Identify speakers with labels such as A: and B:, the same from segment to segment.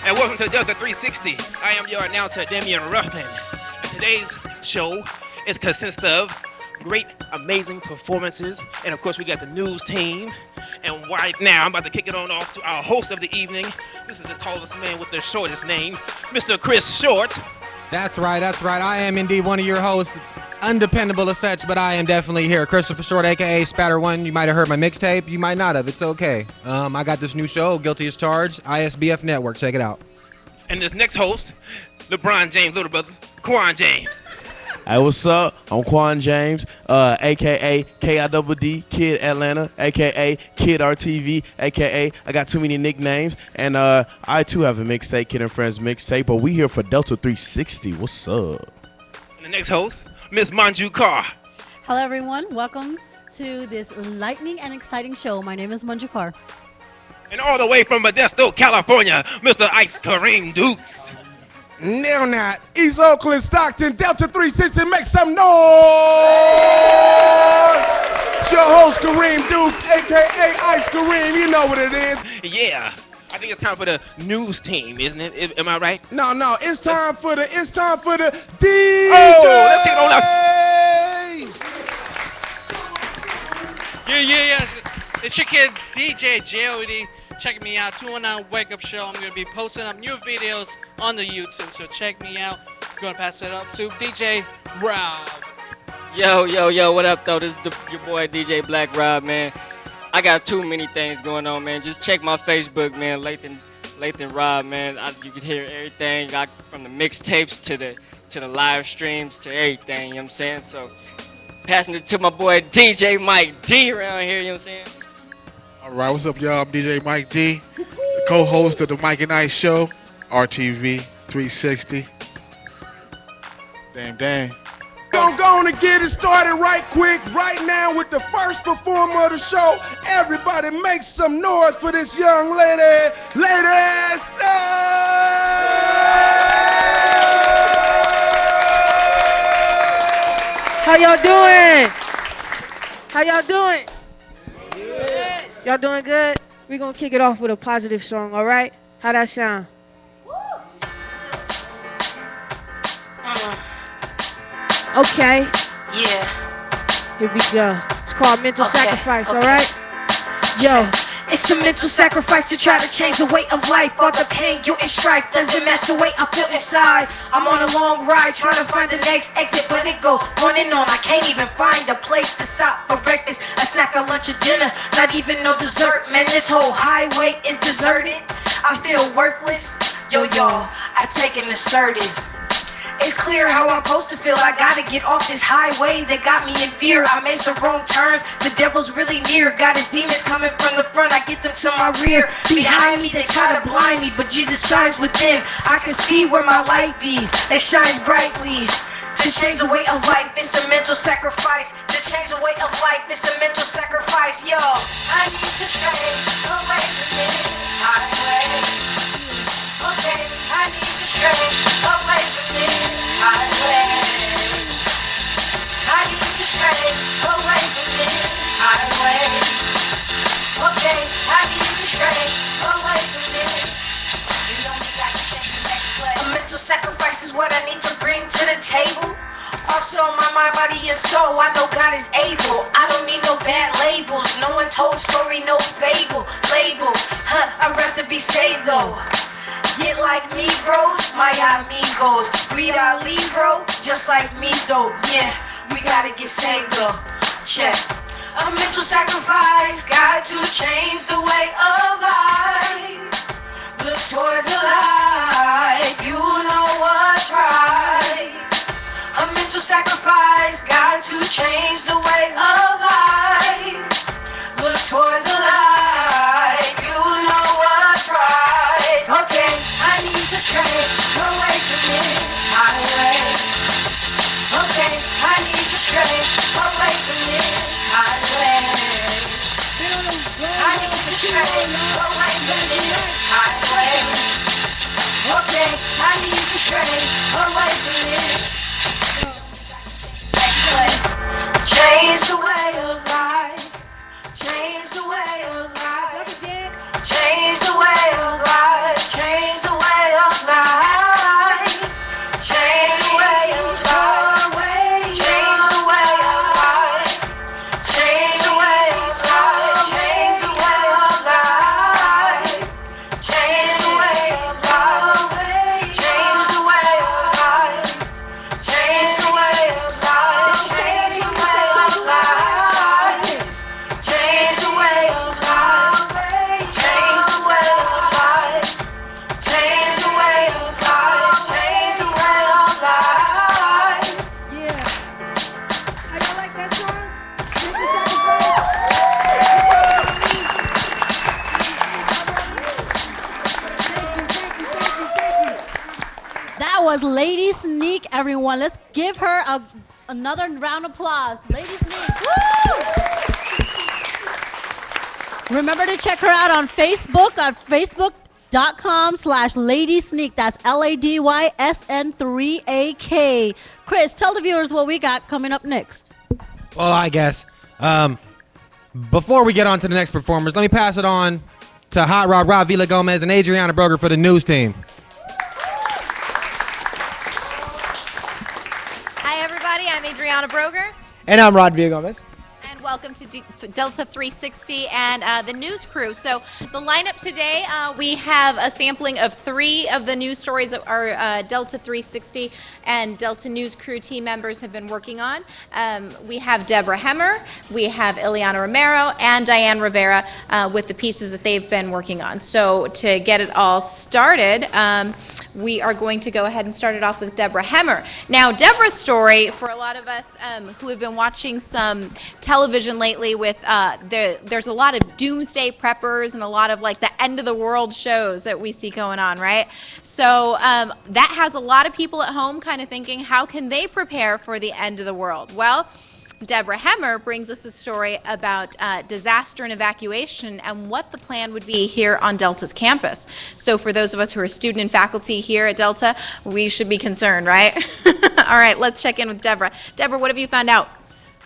A: and welcome to Delta360. I am your announcer, Damian Ruffin. Today's show consists of great, amazing performances, and of course we got the news team. And right now, I'm about to kick it on off to our host of the evening. This is the tallest man with the shortest name, Mr. Chris Short.
B: That's right. I am indeed one of your hosts. Undependable as such, but I am definitely here. Christopher Short, a.k.a. Spatter One. You might have heard my mixtape. You might not have. It's okay. I got this new show, Guilty as Charged, ISBF Network. Check it out.
A: And this next host, LeBron James' little brother, Quan James.
C: Hey, what's up? I'm Quan James, a.k.a. KIDD, Kid Atlanta, a.k.a. Kid RTV, a.k.a. I got too many nicknames. And I, too, have a mixtape, Kid and Friends mixtape. But we here for Delta360. What's up?
A: And the next host, Miss Manju Carr.
D: Hello, everyone. Welcome to this lightning and exciting show. My name is Manju Carr.
A: And all the way from Modesto, California, Mr. Ice Kareem Dukes.
E: Now, East Oakland, Stockton, Delta360, make some noise! It's your host, Kareem Dukes, a.k.a. Ice Kareem. You know what it is.
A: Yeah. I think it's time for the news team, isn't it? Am I right?
E: No, it's time for the DJs.
A: Oh, let's get on up.
F: Yeah. It's your kid DJ J.O.D. Check me out, 219 Wake Up Show. I'm going to be posting up new videos on the YouTube, so check me out. I'm going to pass it up to DJ Rob.
G: Yo, what up, though? This is your boy DJ Black Rob, man. I got too many things going on, man. Just check my Facebook, man, Lathan Rob, man. You can hear everything, from the mixtapes to the live streams to everything, you know what I'm saying? So, passing it to my boy DJ Mike D around here, you know what I'm saying?
H: All right, what's up, y'all? I'm DJ Mike D, the co-host of the Mike and Ice Show, RTV 360. Dang.
E: I'm going to get it started right quick, right now with the first performer of the show. Everybody make some noise for this young lady. Ladies,
I: How y'all doing? Good. Y'all doing good? We're going to kick it off with a positive song, all right? How that sound? Okay.
J: Yeah.
I: Here we go. It's called Mental Sacrifice, all right? Yo.
J: It's a mental sacrifice to try to change the way of life. All the pain, guilt, and strife doesn't match the way I feel inside. I'm on a long ride trying to find the next exit, but it goes on and on. I can't even find a place to stop for breakfast, a snack, a lunch, or dinner. Not even no dessert, man. This whole highway is deserted. I feel worthless. Yo, I take an assertive. It's clear how I'm supposed to feel. I gotta get off this highway that got me in fear. I made some wrong turns, the devil's really near. Got his demons coming from the front, I get them to my rear. Behind me, they try to blind me, but Jesus shines within. I can see where my light be, it shines brightly. To change the way of life, it's a mental sacrifice. To change the way of life, it's a mental sacrifice. Yo, I need to stray away from this highway. Okay, I need to stray away from this highway. I need to stray away from this highway. Okay, I need to stray away from this. You know we got to change the next play. A mental sacrifice is what I need to bring to the table. Also my mind, body, and soul, I know God is able. I don't need no bad labels. No one told story, no fable. Label, I'd rather be saved though. Get like me, bros, my amigos. Read our libro, just like me, though. Yeah, we gotta get saved, though. Check. A mental sacrifice, got to change the way of life. Look towards the light, you know what's right. A mental sacrifice, got to change the way of life. Look towards the light, you know what's right. Okay, I need to stray away from this highway. Okay, I need to stray away from this highway. I need to stray away from this highway. Okay, I need to stray away from this. Next play. Change the way of life. Change the way of life. Change the way of life. Change the way
D: Lady Sneak, everyone. Let's give her another round of applause. Lady Sneak. Woo! Remember to check her out on Facebook at facebook.com/Lady Sneak. That's LADYSN3AK. Chris, tell the viewers what we got coming up next.
B: Well, I guess before we get on to the next performers, let me pass it on to Hot Rod Rob Vila Gomez and Adriana Broger for the news team.
K: Hi, everybody. I'm Adriana Broger.
L: And I'm Rod Villagomez.
K: And welcome to Delta 360 and the news crew. So the lineup today, we have a sampling of 3 of the news stories that our Delta 360 and Delta News crew team members have been working on. We have Deborah Hemmer, we have Ileana Romero, and Diane Rivera with the pieces that they've been working on. So to get it all started, we are going to go ahead and start it off with Deborah Hemmer. Now, Deborah's story, for a lot of us who have been watching some television lately with, there's a lot of doomsday preppers and a lot of like the end of the world shows that we see going on, right? So that has a lot of people at home kind of thinking, how can they prepare for the end of the world? Well, Deborah Hemmer brings us a story about disaster and evacuation and what the plan would be here on Delta's campus. So for those of us who are student and faculty here at Delta, we should be concerned, right? All right, let's check in with Deborah. Deborah, what have you found out?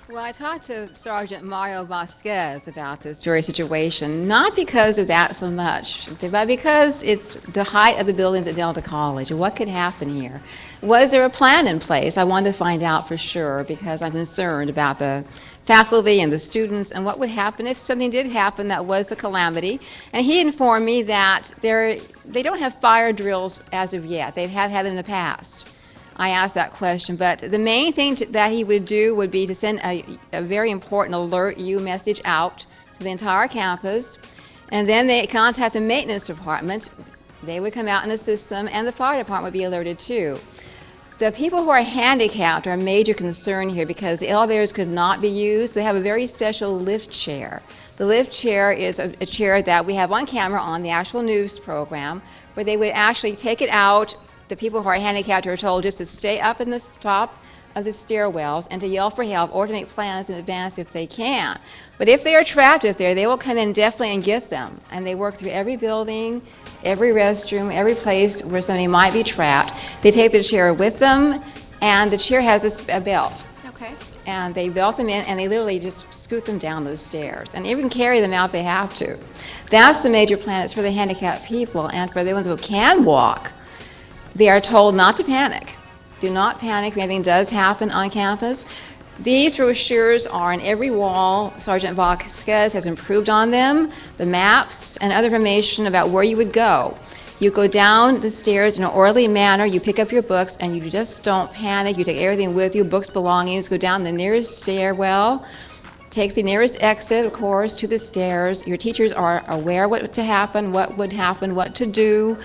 M: Well, I talked to Sergeant Mario Vasquez about this very situation, not because of that so much, but because it's the height of the buildings at Delta College. What could happen here? Was there a plan in place? I wanted to find out for sure because I'm concerned about the faculty and the students and what would happen if something did happen that was a calamity. And he informed me that they don't have fire drills as of yet. They have had in the past. I asked that question, but the main thing that he would do would be to send a very important alert you message out to the entire campus, and then they contact the maintenance department. They would come out and assist them, and the fire department would be alerted too. The people who are handicapped are a major concern here because the elevators could not be used. They have a very special lift chair. The lift chair is a chair that we have on camera on the actual news program, where they would actually take it out. The people who are handicapped are told just to stay up in the top of the stairwells and to yell for help or to make plans in advance if they can. But if they are trapped up there, they will come in definitely and get them. And they work through every building, every restroom, every place where somebody might be trapped. They take the chair with them, and the chair has a belt.
K: Okay.
M: And they belt them in, and they literally just scoot them down those stairs. And even carry them out if they have to. That's the major plan. It's for the handicapped people, and for the ones who can walk. They are told not to panic. Do not panic if anything does happen on campus. These brochures are on every wall. Sergeant Vasquez has improved on them, the maps and other information about where you would go. You go down the stairs in an orderly manner, you pick up your books, and you just don't panic. You take everything with you, books, belongings, go down the nearest stairwell, take the nearest exit, of course, to the stairs. Your teachers are aware what would happen, what to do.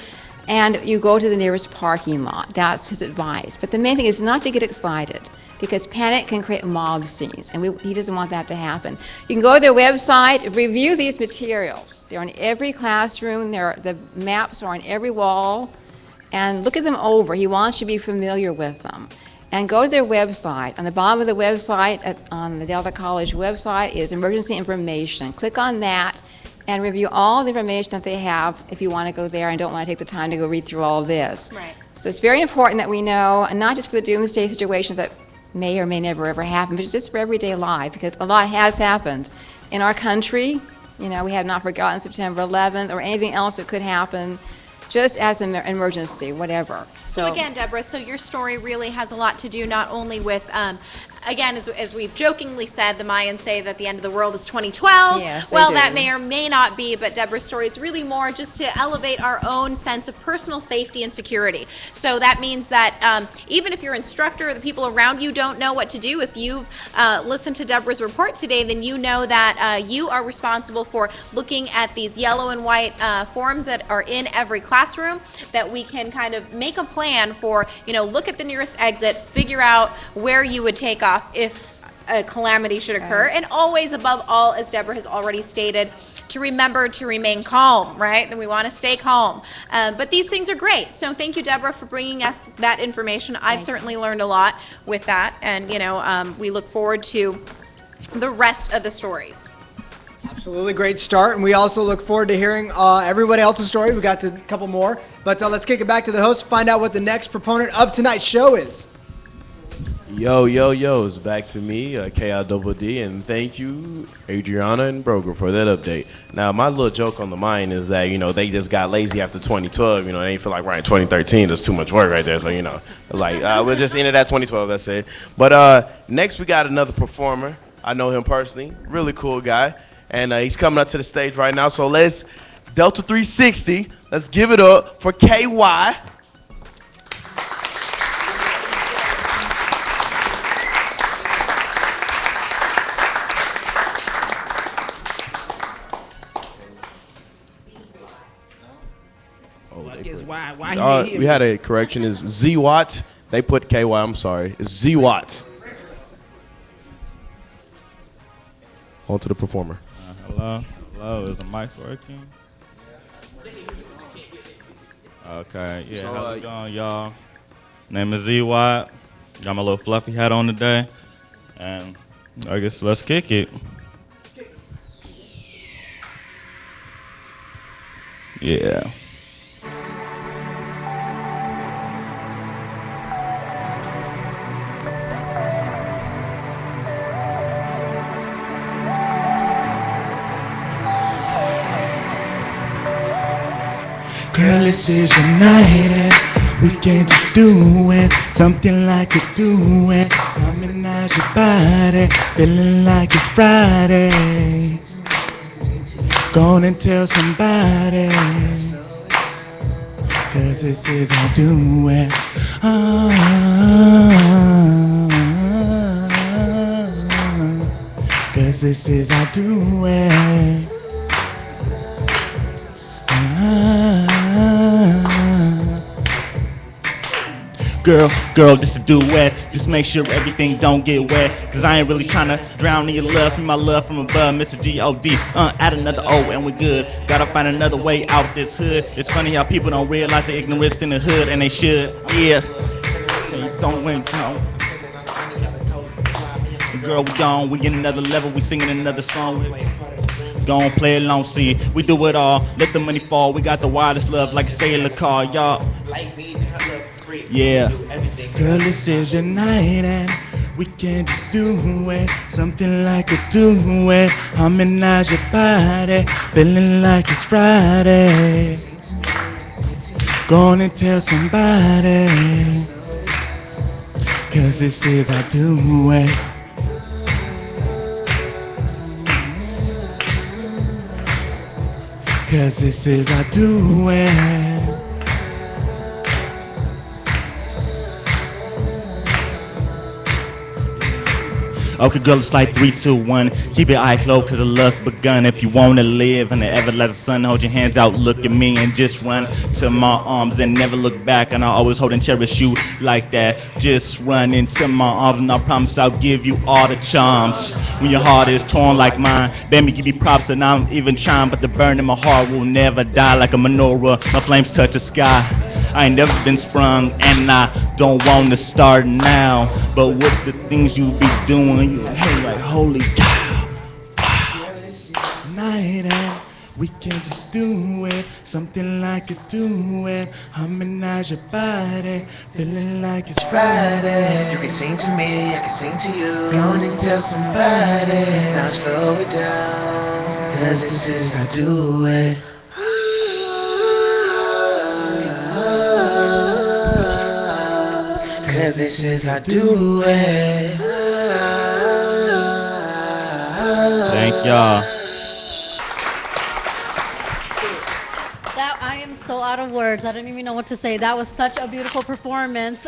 M: And you go to the nearest parking lot. That's his advice. But the main thing is not to get excited, because panic can create mob scenes, and he doesn't want that to happen. You can go to their website, review these materials. They're in every classroom. The maps are on every wall, and look at them over. He wants you to be familiar with them. And go to their website. On the bottom of the website, on the Delta College website, is emergency information. Click on that and review all the information that they have if you want to go there and don't want to take the time to go read through all of this.
K: Right.
M: So it's very important that we know, and not just for the doomsday situations that may or may never ever happen, but just for everyday life, because a lot has happened in our country. You know, we have not forgotten September 11th or anything else that could happen, just as an emergency, whatever.
K: So again, Deborah, so your story really has a lot to do not only with again, as we've jokingly said, the Mayans say that the end of the world is 2012.
M: Yes,
K: well,
M: they
K: that
M: do.
K: may or may not be, but Deborah's story is really more just to elevate our own sense of personal safety and security. So that means that even if your instructor or the people around you don't know what to do, if you've listened to Deborah's report today, then you know that you are responsible for looking at these yellow and white forms that are in every classroom, that we can kind of make a plan for, look at the nearest exit, figure out where you would take off if a calamity should occur. And always, above all, as Deborah has already stated, to remember to remain calm, right? That we want to stay calm. But these things are great. So thank you, Deborah, for bringing us that information. I've certainly learned a lot with that. And, we look forward to the rest of the stories.
L: Absolutely great start, and we also look forward to hearing everybody else's story. We got a couple more, but let's kick it back to the host to find out what the next proponent of tonight's show is.
C: Yo, it's back to me, KIDD, and thank you, Adriana and Broger, for that update. Now, my little joke on the mind is that, they just got lazy after 2012. They feel like, right, 2013, there's too much work right there. So, we'll just end it at 2012, that's it. But next, we got another performer. I know him personally, really cool guy. And he's coming up to the stage right now. So let's, Delta360, let's give it up for KY. We had a correction. It's Z Watt. They put KY. I'm sorry. It's Z Watt. On to the performer.
N: Hello. Is the mic working? Okay. Yeah. How's it going, y'all? Name is Z Watt. Got my little fluffy hat on today, and I guess let's kick it. Yeah.
O: Girl, this is your night and we can just do it, something like a duet. Harmonize your body, feeling like it's Friday. Go on and tell somebody, cause this is our duet. Cause this is our duet. Girl, this is a duet. Just make sure everything don't get wet. Cause I ain't really tryna drown in your love. From my love from above, Mr. G-O-D. Add another O and we good. Gotta find another way out this hood. It's funny how people don't realize the ignorance in the hood, and they should. Yeah. They don't win, Girl, we gone. We in another level. We singing another song. Gon' play along, see, we do it all. Let the money fall. We got the wildest love like a sailor car, y'all. Yeah. Girl, this is your night and we can just do it, something like a duet. Harmonize your body, feeling like it's Friday. Go on and tell somebody, cause this is our duet. Cause this is our duet.
N: Okay, girl, it's like 3, 2, 1. Keep your eye closed, cause the lust's begun. If you wanna live in the everlasting sun, hold your hands out, look at me, and just run to my arms and never look back. And I always hold and cherish you like that. Just run into my arms, and I promise I'll give you all the charms. When your heart is torn like mine, baby, give me props, and I'm even trying. But the burn in my heart will never die like a menorah. My flames touch the sky. I ain't never been sprung, and I don't want to start now. But with the things you be doing, you hey, like holy cow. Wow.
O: Night and we can just do it, something like a duet. Harmonize your body, feeling like it's Friday.
P: You can sing to me, I can sing to you. Go on and tell somebody. Now slow it down, cause this is how I do it. Cause this is how I do it.
N: Thank y'all.
D: That I am so out of words. I don't even know what to say. That was such a beautiful performance.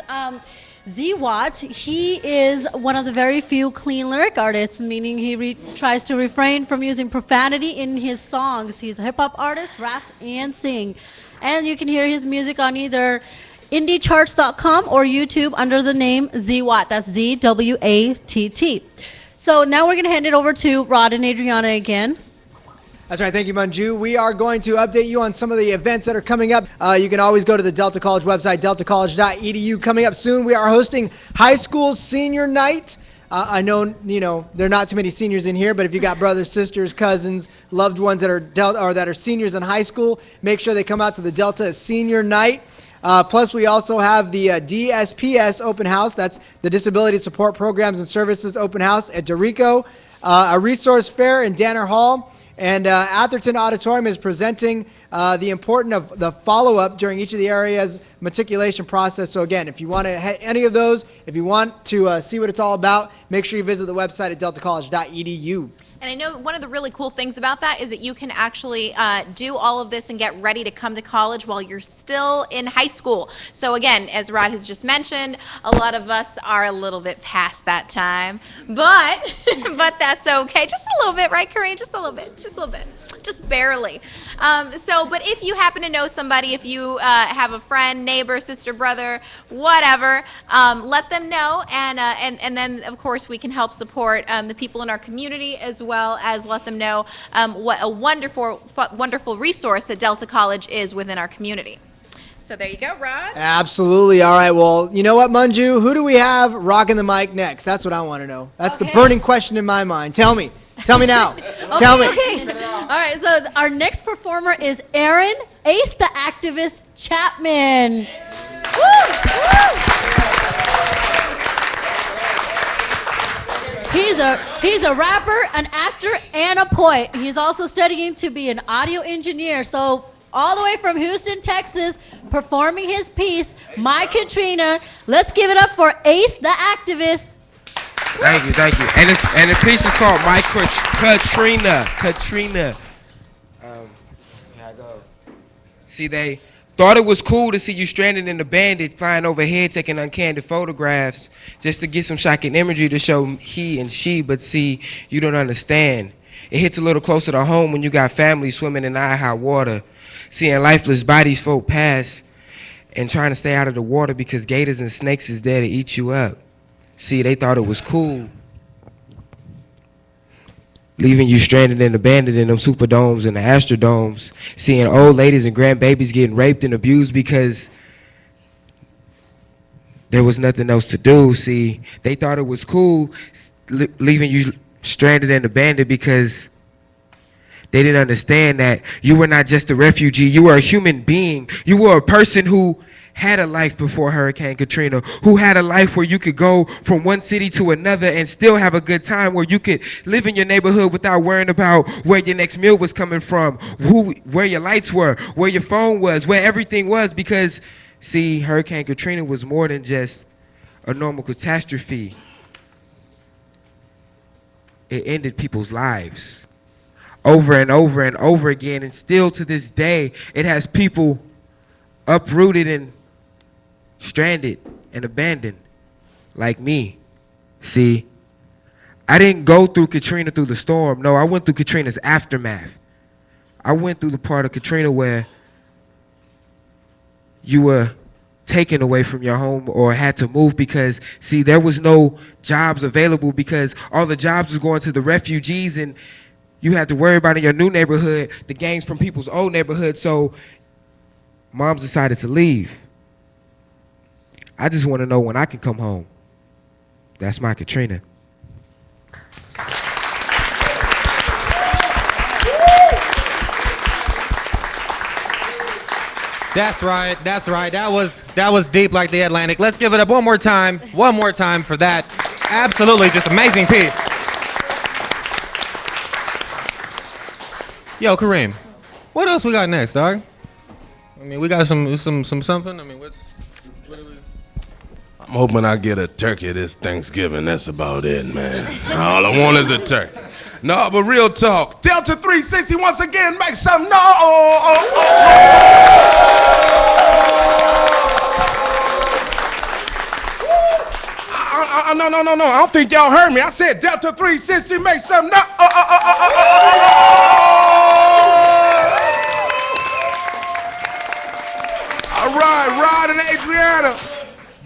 D: Z Watt, he is one of the very few clean lyric artists, meaning he tries to refrain from using profanity in his songs. He's a hip-hop artist, raps, and sing. And you can hear his music on either indiecharts.com or YouTube under the name Z Watt. That's Z-W-A-T-T. So now we're going to hand it over to Rod and Adriana again.
L: That's right. Thank you, Manju. We are going to update you on some of the events that are coming up. You can always go to the Delta College website, deltacollege.edu. Coming up soon, we are hosting High School Senior Night. I know, there are not too many seniors in here, but if you got brothers, sisters, cousins, loved ones that are that are seniors in high school, make sure they come out to the Delta Senior Night. Plus, we also have the DSPS Open House. That's the Disability Support Programs and Services Open House at Dorico. A resource fair in Danner Hall. And Atherton Auditorium is presenting the importance of the follow-up during each of the areas matriculation process. So again, if you want to hit any of those, if you want to see what it's all about, make sure you visit the website at deltacollege.edu.
K: And I know one of the really cool things about that is that you can actually do all of this and get ready to come to college while you're still in high school. So again, as Rod has just mentioned, a lot of us are a little bit past that time, but but that's okay. Just a little bit, right, Kareem? Just a little bit, just barely. But if you happen to know somebody, if you have a friend, neighbor, sister, brother, whatever, let them know, and then of course we can help support the people in our community, as well as let them know what a wonderful resource that Delta College is within our community. So there you go, Rod.
L: Absolutely. All right. Well, you know what, Manju? Who do we have rocking the mic next? That's what I want to know. That's the burning question in my mind. Tell me. Tell me now. Tell me.
D: Okay. All right. So our next performer is Aaron Ace the Activist Chapman. Woo! He's a rapper, an actor, and a poet. He's also studying to be an audio engineer. So all the way from Houston, Texas, performing his piece, My Katrina. Let's give it up for Ace the Activist.
Q: Thank you. And the piece is called My Katrina. Here I go. See, they thought it was cool to see you stranded in a bandit, flying overhead, taking uncandid photographs, just to get some shocking imagery to show he and she. But see, you don't understand. It hits a little closer to home when you got families swimming in eye-high water, seeing lifeless bodies float past, and trying to stay out of the water because gators and snakes is there to eat you up. See, they thought it was cool, leaving you stranded and abandoned in them superdomes and the astrodomes, seeing old ladies and grandbabies getting raped and abused because there was nothing else to do. See, they thought it was cool leaving you stranded and abandoned because they didn't understand that you were not just a refugee, you were a human being. You were a person who had a life before Hurricane Katrina, who had a life where you could go from one city to another and still have a good time, where you could live in your neighborhood without worrying about where your next meal was coming from, where your lights were, where your phone was, where everything was. Because, see, Hurricane Katrina was more than just a normal catastrophe. It ended people's lives over and over and over again, and still to this day, it has people uprooted and stranded and abandoned like me. See, I didn't go through Katrina through the storm. No, I went through Katrina's aftermath. I went through the part of Katrina where you were taken away from your home or had to move because, see, there was no jobs available because all the jobs was going to the refugees, and you had to worry about in your new neighborhood the gangs from people's old neighborhood. So moms decided to leave. I just want to know when I can come home. That's my Katrina.
B: That's right. That was deep like the Atlantic. Let's give it up one more time for that absolutely just amazing piece. Yo, Kareem, what else we got next, dog? I mean, we got some something. I mean, what do we?
E: I'm hoping I get a turkey this Thanksgiving. That's about it, man. All I want is a turkey. No, but real talk. Delta360 once again, make some noise. No. I don't think y'all heard me. I said Delta360, make some noise. All right, Rod and Adriana.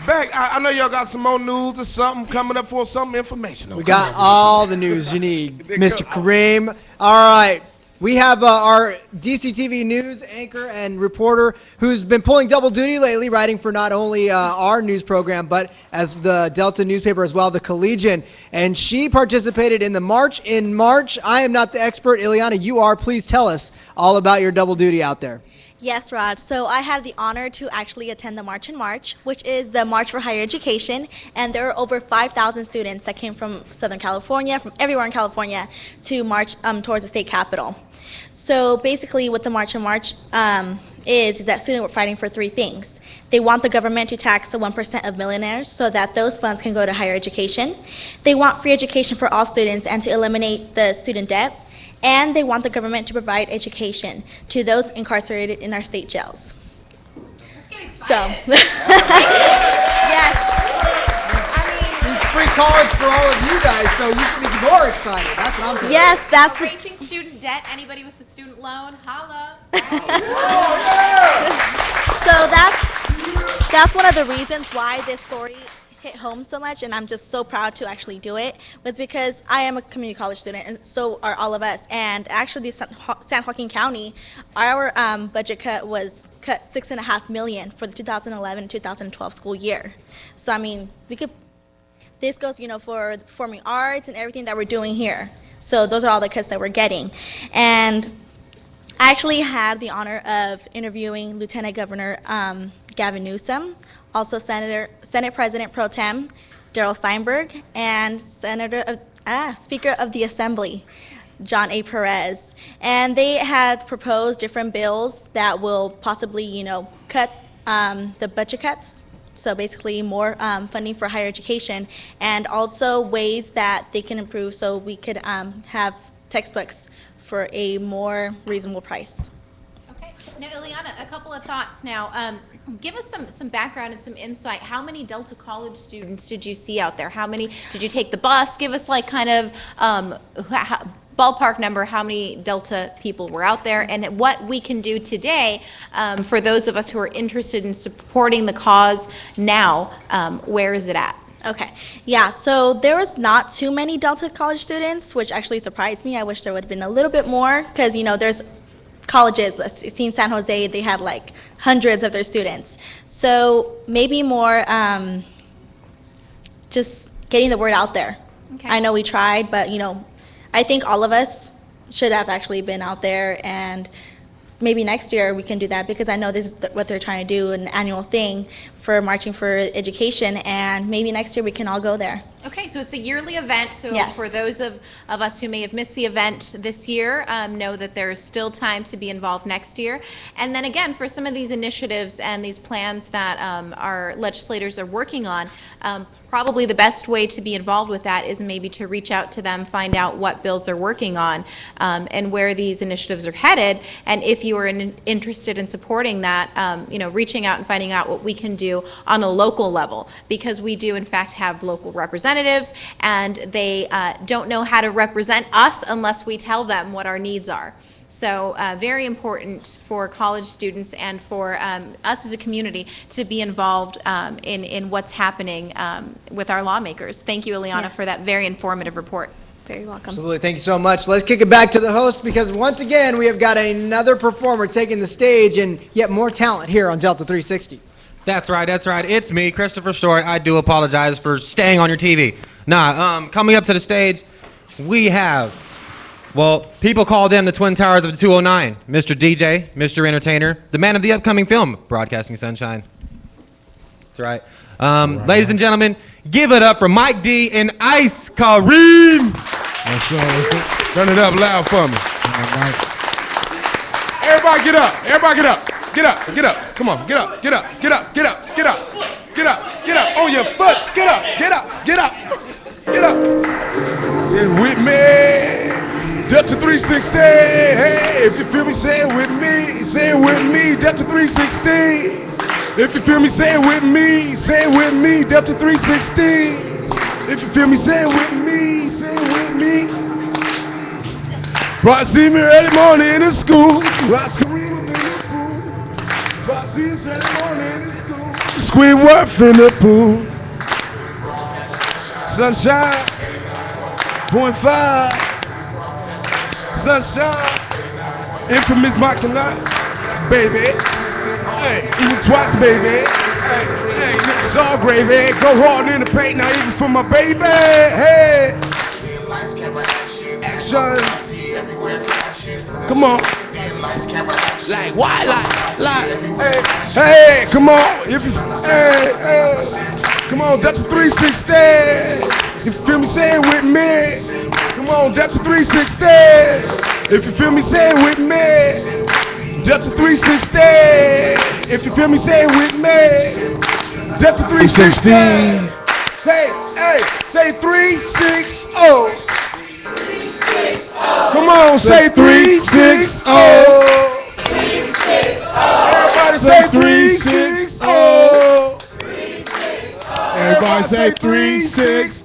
E: back. I know y'all got some more news or something coming up for some information.
L: We got all the news you need, Mr. Kareem. All right. We have our DCTV news anchor and reporter who's been pulling double duty lately, writing for not only our news program, but as the Delta newspaper as well, the Collegian. And she participated in the march in March. I am not the expert. Ileana, you are. Please tell us all about your double duty out there.
R: Yes, Rod. So I had the honor to actually attend the March in March, which is the March for Higher Education, and there are over 5,000 students that came from Southern California, from everywhere in California, to march towards the state capitol. So basically what the March in March is that students were fighting for three things. They want the government to tax the 1% of millionaires so that those funds can go to higher education. They want free education for all students and to eliminate the student debt. And they want the government to provide education to those incarcerated in our state jails. So, yes.
L: It's free college for all of you guys, so you should be more excited. That's what I'm saying.
R: Yes, that's what.
K: Erasing student debt. Anybody with the student loan, holla.
R: So that's one of the reasons why this story hit home so much, and I'm just so proud to actually do it, was because I am a community college student, and so are all of us. And actually, San Joaquin County, our budget cut was cut $6.5 million for the 2011-2012 school year. So I mean, this goes, for the performing arts and everything that we're doing here. So those are all the cuts that we're getting. And I actually had the honor of interviewing Lieutenant Governor Gavin Newsom, also Senate President Pro Tem Darrell Steinberg, and Speaker of the Assembly, John A. Perez. And they had proposed different bills that will possibly, cut the budget cuts. So basically more funding for higher education, and also ways that they can improve so we could have textbooks for a more reasonable price.
K: Okay. Now, Ileana, a couple of thoughts now. Give us some background and some insight. How many Delta College students did you see out there? How many did you take the bus? Give us like kind of ballpark number, how many Delta people were out there, and what we can do today for those of us who are interested in supporting the cause now. Where is it at?
R: Okay, yeah, so there was not too many Delta College students, which actually surprised me. I wish there would have been a little bit more, because there's colleges, let's see, in San Jose, they had like hundreds of their students. So maybe more just getting the word out there. Okay. I know we tried, but I think all of us should have actually been out there, and maybe next year we can do that, because I know this is what they're trying to do, an annual thing for marching for education, and maybe next year we can all go there.
K: Okay, so it's a yearly event, so
R: yes.
K: For those of us who may have missed the event this year, know that there is still time to be involved next year. And then again, for some of these initiatives and these plans that our legislators are working on, probably the best way to be involved with that is maybe to reach out to them, find out what bills they're working on, and where these initiatives are headed. And if you are interested in supporting that, reaching out and finding out what we can do on a local level, because we do in fact have local representatives, and they don't know how to represent us unless we tell them what our needs are. So very important for college students and for us as a community to be involved in what's happening with our lawmakers. Thank you, Ileana,
R: Yes.
K: for that very informative report.
R: Very welcome.
L: Absolutely. Thank you so much. Let's kick it back to the host, because once again, we have got another performer taking the stage, and yet more talent here on Delta 360.
B: That's right. It's me, Christopher Short. I do apologize for staying on your TV. Coming up to the stage, we have, people call them the Twin Towers of the 209. Mr. DJ, Mr. Entertainer, the man of the upcoming film, Broadcasting Sunshine. That's right. Ladies and gentlemen, give it up for Mike D and Ice Kareem.
E: Turn it up loud for me. Everybody get up. Everybody get up. Get up. Get up. Come on. Get up. Get up. Get up. Get up. Get up. Get up. Get up. On your butts. Get up. Get up. Get up. Get up. Say it with me. Delta 360. Hey, if you feel me, say it with me. Say it with me. Delta 360. If you feel me, say it with me. Say it with me. Delta 360. If you feel me, say it with me. Say it with me. Brought see me early morning in school. I scream in the school. Brought see me early morning in school. Squidward finna pool. Sunshine. 0.5. Sunshine. Infamous Machina. Baby. Hey, even twice, baby. Hey, this is all gravy. Go hard in the paint now, even for my baby. Hey. Action. Come on. Like why? Like. Hey, come on. If you, hey. Come on, Delta360. If you feel me, say it with me. Come on, Delta360. If you feel me, say it with me. Delta360. If you feel me, say it with me. Delta360. Say, hey, say 360. Come on, say 360. Everybody say 360. Everybody say 360.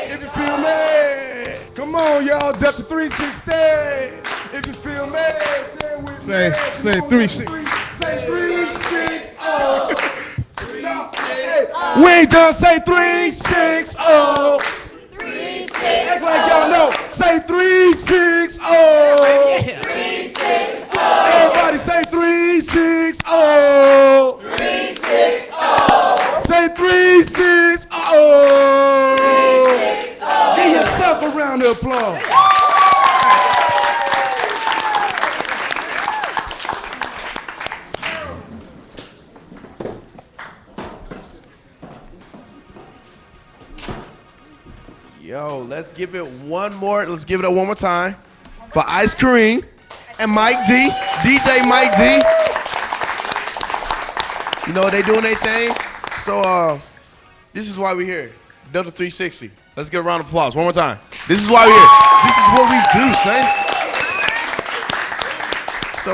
E: If you feel me, come on, y'all. Delta360. If you feel me, say it with me.
H: Say 360.
E: Say 360. We ain't done. Say 360. Act like y'all know. Say 360. Everybody say 360. Say 360. Give yourself a round of applause. Yo, let's give it one more. Let's give it up one more time for Ice Cream and Mike D, DJ Mike D. You know they doing their thing. So this is why we're here. Delta360. Let's get a round of applause one more time. This is why we're here. This is what we do, son. So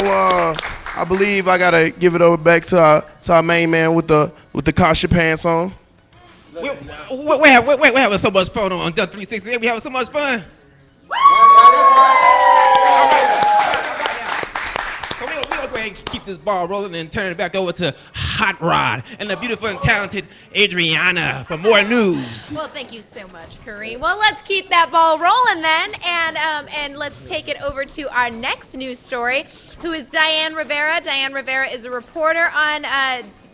E: I believe I gotta give it over back to our main man with the Kasha pants on.
A: We're having so much fun on Delta360. We having so much fun. So we're gonna go ahead and keep this ball rolling and turn it back over to Hot Rod and the beautiful and talented Adriana for more news.
K: Well, thank you so much, Kareem. Well, let's keep that ball rolling then, and let's take it over to our next news story, who is Diane Rivera. Diane Rivera is a reporter on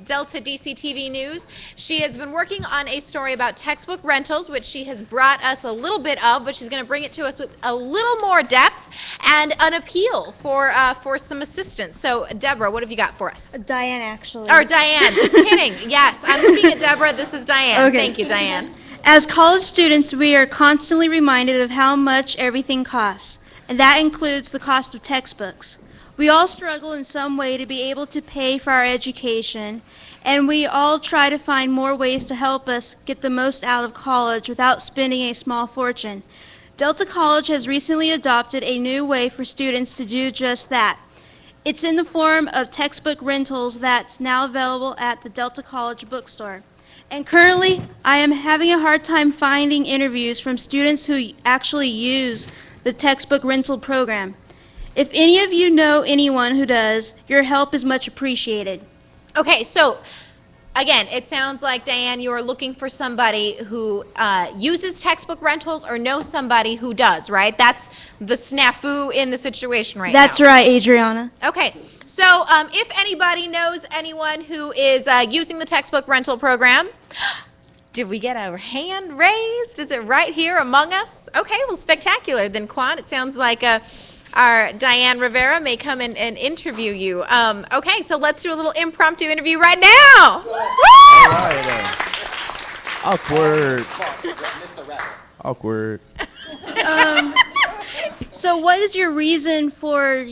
K: Delta DC TV News. She has been working on a story about textbook rentals, which she has brought us a little bit of, but she's going to bring it to us with a little more depth and an appeal for some assistance. So, Deborah, what have you got for us?
R: Diane, actually.
K: Or Diane, just kidding. Yes, I'm looking at Deborah. This is Diane.
S: Okay.
K: Thank you, Diane.
S: As college students, we are constantly reminded of how much everything costs, and that includes the cost of textbooks. We all struggle in some way to be able to pay for our education, and we all try to find more ways to help us get the most out of college without spending a small fortune. Delta College has recently adopted a new way for students to do just that. It's in the form of textbook rentals that's now available at the Delta College bookstore. And currently, I am having a hard time finding interviews from students who actually use the textbook rental program. If any of you know anyone who does, your help is much appreciated.
K: Okay, so again, it sounds like, Diane, you are looking for somebody who uses textbook rentals or knows somebody who does, right? That's the snafu in the situation right now.
S: That's right, Adriana.
K: Okay, so if anybody knows anyone who is using the textbook rental program, did we get a hand raised? Is it right here among us? Okay, well, spectacular. Then, Quan, it sounds like our Diane Rivera may come in and interview you. Okay, so let's do a little impromptu interview right now.
C: All right, awkward. Awkward.
S: So what is your reason for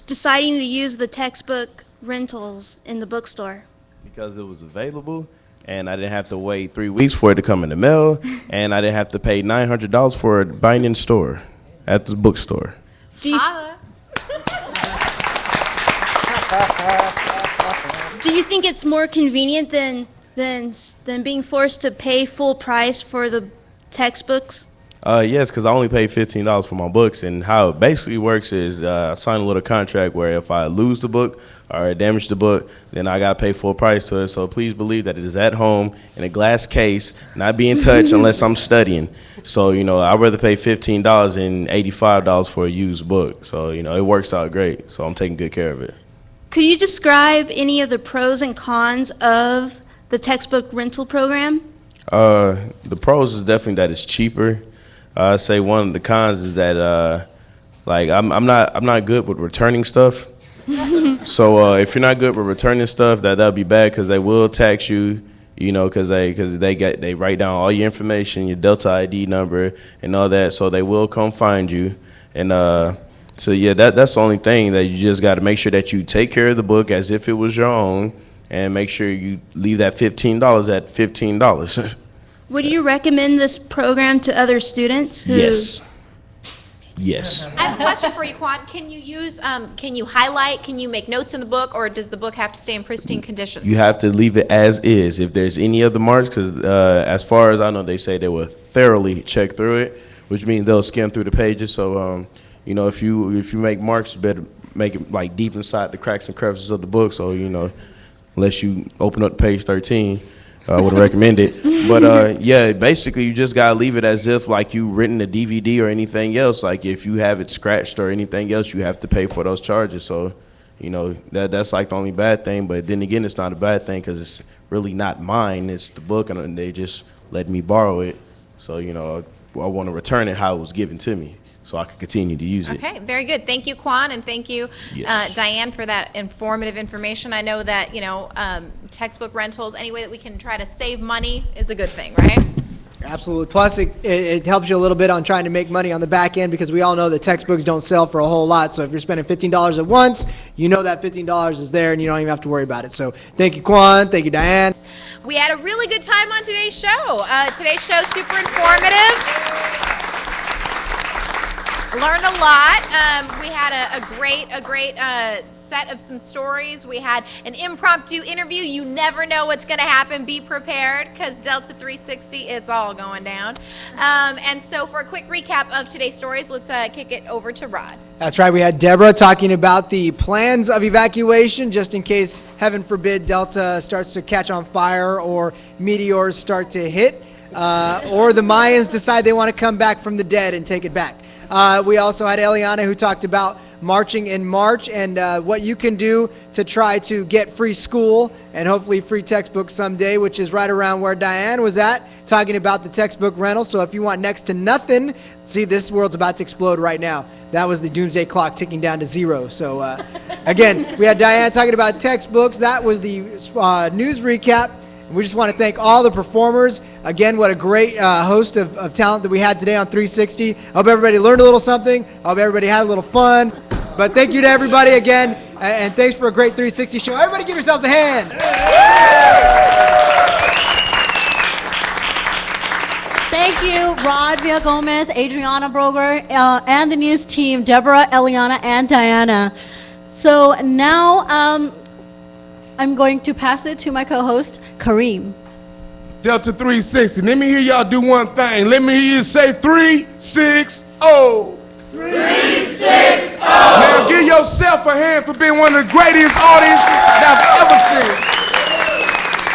S: deciding to use the textbook rentals in the bookstore?
C: Because it was available, and I didn't have to wait 3 weeks for it to come in the mail, and I didn't have to pay $900 for a binding store at the bookstore.
S: Do you think it's more convenient than being forced to pay full price for the textbooks?
C: Yes, because I only paid $15 for my books, and how it basically works is I signed a little contract where if I lose the book or damage the book, then I gotta pay full price to it. So please believe that it is at home in a glass case, not being touched unless I'm studying. So I'd rather pay $15 than $85 for a used book. So it works out great. So I'm taking good care of it.
S: Could you describe any of the pros and cons of the textbook rental program?
C: The pros is definitely that it's cheaper. I say one of the cons is that I'm not good with returning stuff. So if you're not good with returning stuff, that'll be bad because they will tax you. Because they write down all your information, your Delta ID number, and all that. So they will come find you. And so yeah, that's the only thing that you just got to make sure that you take care of the book as if it was your own, and make sure you leave that $15 at $15.
S: Would you recommend this program to other students who?
C: Yes.
K: I have a question for you, Quan. Can you highlight, can you make notes in the book, or does the book have to stay in pristine condition?
C: You have to leave it as is. If there's any other marks, because as far as I know, they say they will thoroughly check through it, which means they'll skim through the pages. So, if you make marks, you better make it like deep inside the cracks and crevices of the book. So, unless you open up page 13. I would recommend it. But yeah, basically you just gotta leave it as if like you written a DVD or anything else. Like if you have it scratched or anything else, you have to pay for those charges. So, that's like the only bad thing. But then again, it's not a bad thing because it's really not mine. It's the book, and they just let me borrow it. So, I want to return it how it was given to me, so I can continue to use it.
K: Okay, very good. Thank you, Quan, and thank you, Diane, for that informative information. I know that, textbook rentals, any way that we can try to save money is a good thing, right?
L: Absolutely. Plus, it helps you a little bit on trying to make money on the back end, because we all know that textbooks don't sell for a whole lot. So if you're spending $15 at once, that $15 is there, and you don't even have to worry about it. So thank you, Quan. Thank you, Diane.
K: We had a really good time on today's show. Today's show is super informative. Learned a lot. We had a great set of some stories. We had an impromptu interview. You never know what's going to happen. Be prepared, because Delta 360, it's all going down. And so for a quick recap of today's stories, let's kick it over to Rod.
L: That's right. We had Deborah talking about the plans of evacuation, just in case, heaven forbid, Delta starts to catch on fire or meteors start to hit, or the Mayans decide they want to come back from the dead and take it back. We also had Eliana, who talked about marching in March and what you can do to try to get free school and hopefully free textbooks someday, which is right around where Diane was at, talking about the textbook rental. So if you want next to nothing, see, this world's about to explode right now. That was the doomsday clock ticking down to zero. So again, we had Diane talking about textbooks. That was the news recap. We just want to thank all the performers. Again, what a great host of talent that we had today on 360. I hope everybody learned a little something. I hope everybody had a little fun. But thank you to everybody again, and thanks for a great 360 show. Everybody give yourselves a hand.
D: Thank you, Rod Villagomez, Adriana Broger, and the news team, Deborah, Eliana, and Diana. So now I'm going to pass it to my co-host, Kareem.
E: Delta 360. Let me hear y'all do one thing. Let me hear you say 360. 360. Now give yourself a hand for being one of the greatest audiences that I've ever seen.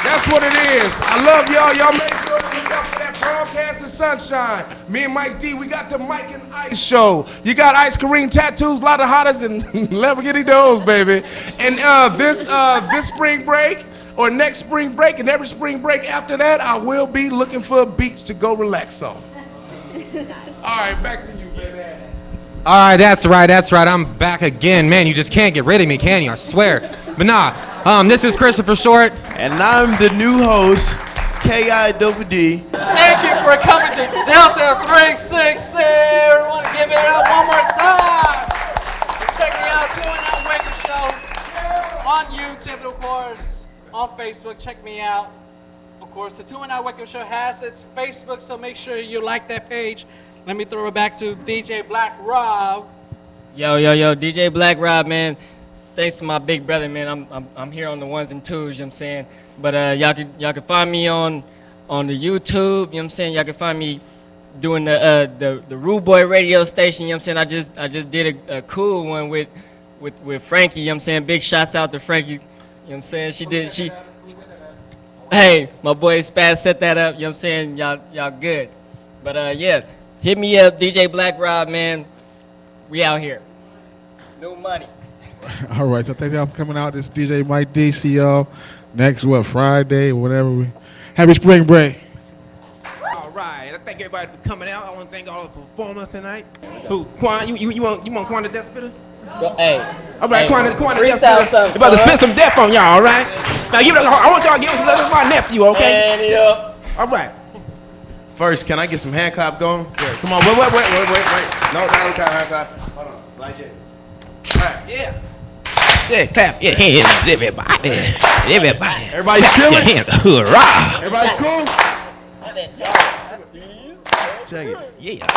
E: That's what it is. I love y'all. Y'all make sure to look out for that broadcast of sunshine. Me and Mike D, we got the Mike and Ice show. You got Ice Kareem tattoos, a lot of hotters, and Lamborghini those, baby. And this spring break, or next spring break, and every spring break after that, I will be looking for a beach to go relax on. All right, back to you, baby.
B: All right, that's right. I'm back again. Man, you just can't get rid of me, can you? I swear. But nah, this is Christopher Short.
C: And I'm the new host, KIWD.
F: Thank you for coming to Delta 360. Everyone, give it up one more time. Check me out, 2 Wake Up Show on YouTube, of course, on Facebook. Check me out. Of course, the 2 Wake Up Show has its Facebook, so make sure you like that page. Let me throw it back to DJ Black Rob.
G: Yo, DJ Black Rob, man. Thanks to my big brother, man. I'm here on the ones and twos, you know what I'm saying? But y'all can find me on the YouTube, you know what I'm saying? Y'all can find me doing the Rude Boy radio station. You know what I'm saying? I just did a cool one with Frankie. You know what I'm saying? Big shouts out to Frankie. You know what I'm saying? Hey, my boy Spaz set that up. You know what I'm saying? Y'all good. But yeah, hit me up, DJ Black Rob, man. We out here. New money.
H: All right, so thank y'all for coming out. This is DJ Mike D. See y'all next, Friday, whatever. Happy spring break.
A: All right, I thank everybody for coming out. I want to thank all the performers tonight. Who? Quan? You want Quan the Death Spitter?
G: Hey.
A: All right,
G: hey,
A: Quan the Death
G: freestyle
A: Spitter. You about to spit some death on y'all, all right? Now, I want y'all to give this my nephew, okay?
G: Hand it up.
A: All right.
C: First, can I get some hand clap going? Yeah, come on, wait. No, not hand clap. Hold on, like it. All right.
A: Yeah. Yeah, clap your hands, everybody.
E: Everybody's chilling?
A: Your hands, hurrah.
E: Everybody's cool?
C: Check it.
A: Yeah.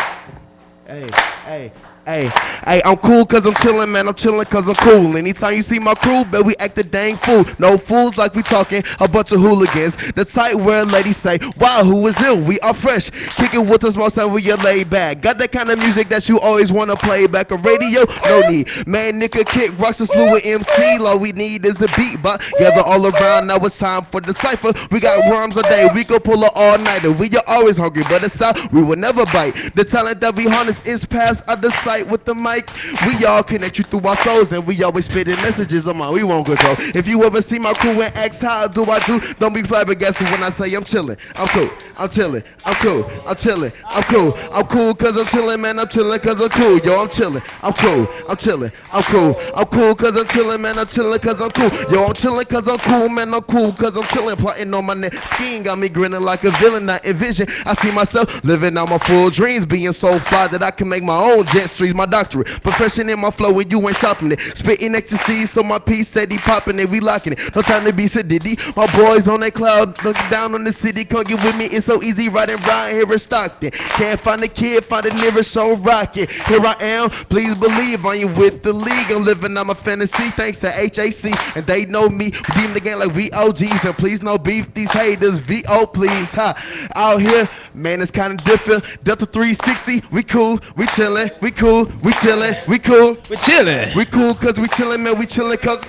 C: Hey, I'm cool cause I'm chillin', man, I'm chillin' cause I'm cool. Anytime you see my crew, bet we act a dang fool. No fools like we talking, a bunch of hooligans. The type where ladies say, wow, who is ill? We are fresh, kicking with us most time we get laid back. Got that kind of music that you always wanna play back. A radio, no need. Man, nigga, kick, rocks a slew with MC. All we need is a beat, but gather all around, now it's time for the cypher. We got worms all day, we go pull a all-nighter. We are always hungry, but it's style, we will never bite. The talent that we harness is past other sight. With the mic, we all connect you through our souls, and we always spitting messages on my we won't control. If you ever see my crew and ask how do I do, don't be flabbergasted when I say I'm chillin'. I'm cool, I'm chillin', I'm cool, I'm chillin', I'm cool, I'm cool cause I'm chillin', man, I'm chillin' cause I'm cool, yo, I'm chillin', I'm cool, I'm chillin', I'm cool cause I'm chillin', man, I'm chillin' cause I'm cool, yo, I'm chillin' cause I'm cool, man, I'm cool cause I'm chillin', plotting on my neck, skiing got me grinning like a villain, I envision, I see myself living out my full dreams, being so fly that I can make my own jet streets, my doctorate, profession in my flow and you ain't stopping it, spitting ecstasy so my piece steady popping it, we locking it, no time to be sedity, my boys on that cloud, looking down on the city, come get with me, it's so easy riding right here in Stockton, can't find a kid, find a nearest show rocket, here I am, please believe I ain't with the league, I'm living out my fantasy, thanks to HAC, and they know me, we beam the game like we OGs, and please no beef, these haters, VO please, ha, out here, man it's kinda different, Delta360, we cool, we chillin', we cool, we chillin', we cool,
A: we chillin',
C: we cool cause we chillin', man, we chillin' cause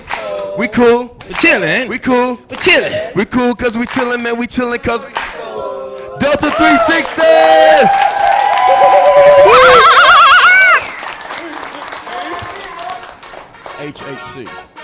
C: we cool,
A: we chillin',
C: we cool,
A: we chillin',
C: we cool cause we chillin', man, we chillin' cause Delta360! HHC.